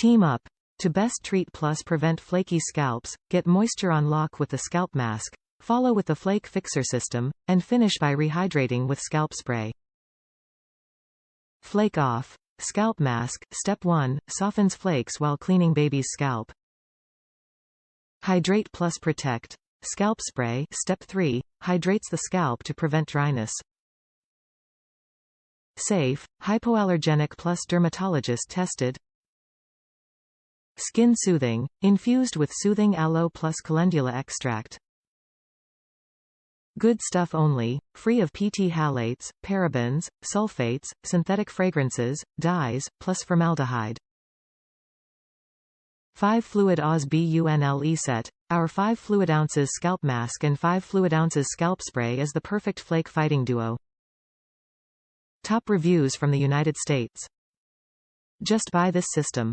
Team up. To best treat plus prevent flaky scalps, get moisture on lock with the Scalp Mask, follow with the FlakeFixer System, and finish by rehydrating with Scalp Spray. Flake Off. Scalp Mask. Step 1. Softens flakes while cleaning baby's scalp. Hydrate plus Protect. Scalp Spray. Step 3. Hydrates the scalp to prevent dryness. Safe. Hypoallergenic plus dermatologist tested. Skin Soothing. Infused with soothing aloe plus calendula extract. Good stuff only, free of pthalates, parabens, sulfates, synthetic fragrances, dyes, plus formaldehyde. 5 Fluid OZ BUNLE Set. Our 5 fluid ounces scalp mask and 5 fluid ounces scalp spray is the perfect flake fighting duo. Top reviews from the United States. Just buy this system.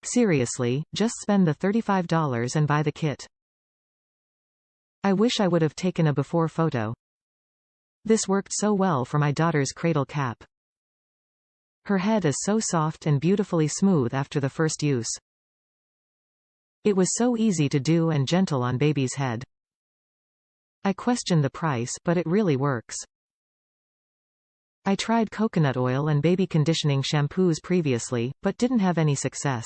Seriously, just spend the $35 and buy the kit. I wish I would have taken a before photo. This worked so well for my daughter's cradle cap. Her head is so soft and beautifully smooth after the first use. It was so easy to do and gentle on baby's head. I question the price, but it really works. I tried coconut oil and baby conditioning shampoos previously, but didn't have any success.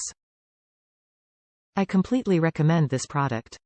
I completely recommend this product.